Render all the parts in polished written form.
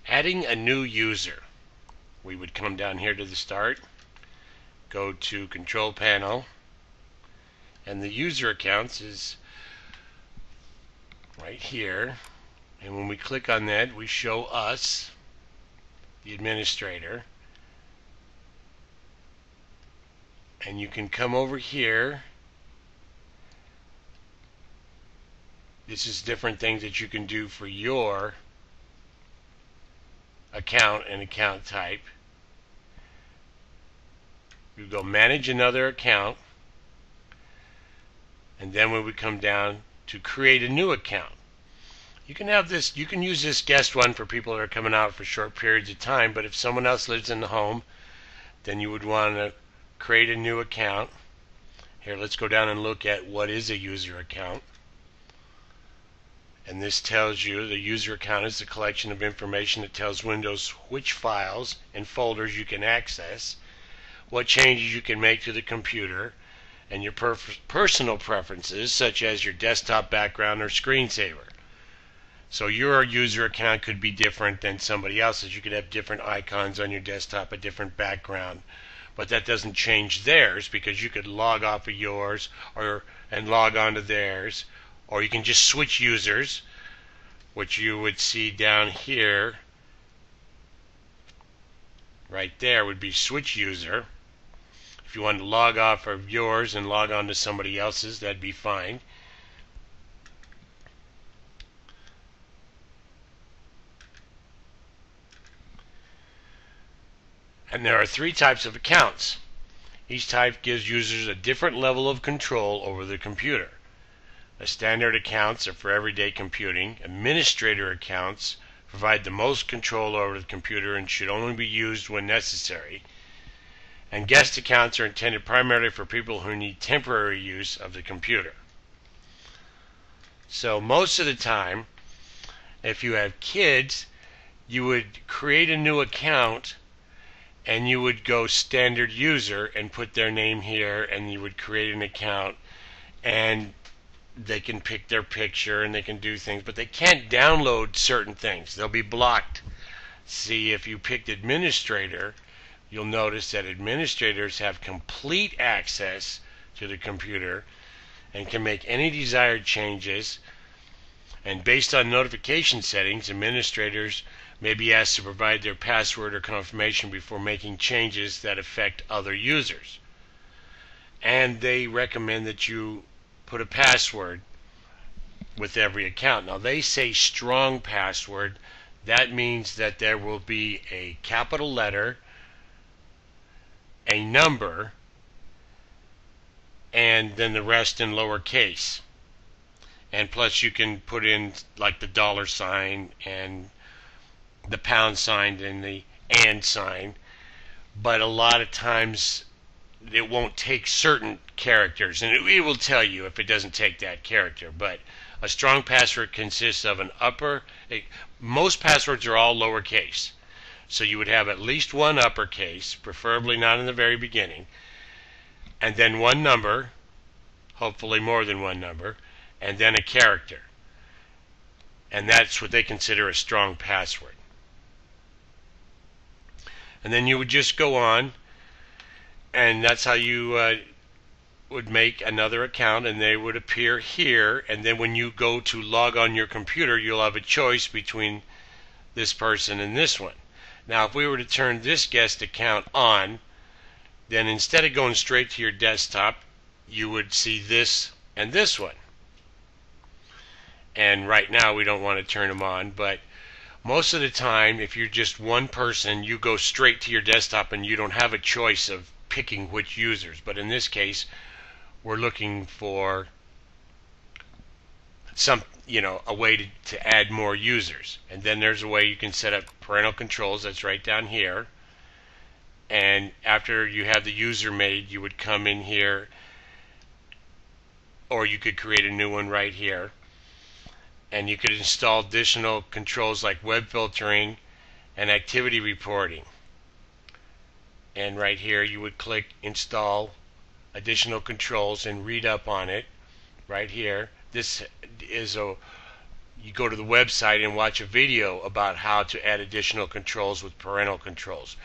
Adding a new user. We would come down here to the start, go to Control Panel, and the user accounts is right here. And when we click on that, we show us, the administrator. And you can come over here. This is different things that you can do for your account and account type. You go manage another account, and then when we come down to create a new account, you can have this, you can use this guest one for people that are coming out for short periods of time, but if someone else lives in the home, then you would want to create a new account. Here, let's go down and look at what is a user account. And this tells you the user account is the collection of information that tells Windows which files and folders you can access, what changes you can make to the computer, and your personal preferences such as your desktop background or screensaver. So your user account could be different than somebody else's. You could have different icons on your desktop, a different background, but that doesn't change theirs, because you could log off of yours and log on to theirs, or you can just switch users, which you would see down here. Right there would be switch user. If you wanted to log off of yours and log on to somebody else's, that'd be fine. And there are 3 types of accounts. Each type gives users a different level of control over the computer. The standard accounts are for everyday computing. Administrator accounts provide the most control over the computer and should only be used when necessary. And guest accounts are intended primarily for people who need temporary use of the computer. So most of the time, if you have kids, you would create a new account and you would go standard user and put their name here, and you would create an account, and they can pick their picture and they can do things, but they can't download certain things. They'll be blocked. See, if you picked administrator, you'll notice that administrators have complete access to the computer and can make any desired changes. And based on notification settings, administrators may be asked to provide their password or confirmation before making changes that affect other users. And they recommend that you put a password with every account. Now they say strong password. That means that there will be a capital letter, a number, and then the rest in lowercase. And plus you can put in like the $ and the pound sign and the and sign. But a lot of times it won't take certain characters, and it will tell you if it doesn't take that character. But a strong password consists of most passwords are all lowercase, so you would have at least one uppercase, preferably not in the very beginning, and then one number, hopefully more than one number, and then a character. And that's what they consider a strong password. And then you would just go on, and that's how you would make another account, and they would appear here. And then when you go to log on your computer, you'll have a choice between this person and this one. Now if we were to turn this guest account on, then instead of going straight to your desktop, you would see this and this one. And right now we don't want to turn them on, but most of the time if you're just one person, you go straight to your desktop and you don't have a choice of picking which users. But in this case, we're looking for a way to add more users. And then there's a way you can set up parental controls. That's right down here. And after you have the user made, you would come in here, or you could create a new one right here. And you could install additional controls like web filtering and activity reporting. And right here you would click install additional controls and read up on it right here. This is a you go to the website and watch a video about how to add additional controls with parental controls,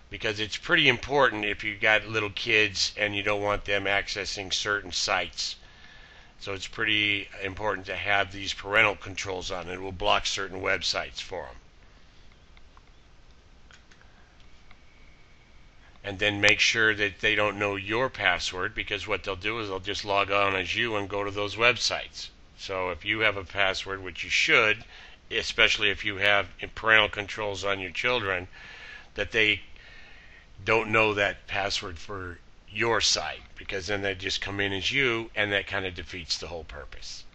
because it's pretty important if you got little kids and you don't want them accessing certain sites. So it's pretty important to have these parental controls on. It will block certain websites for them. And then make sure that they don't know your password, because what they'll do is they'll just log on as you and go to those websites. So if you have a password, which you should, especially if you have parental controls on your children, that they don't know that password for your site, because then they just come in as you, and that kind of defeats the whole purpose.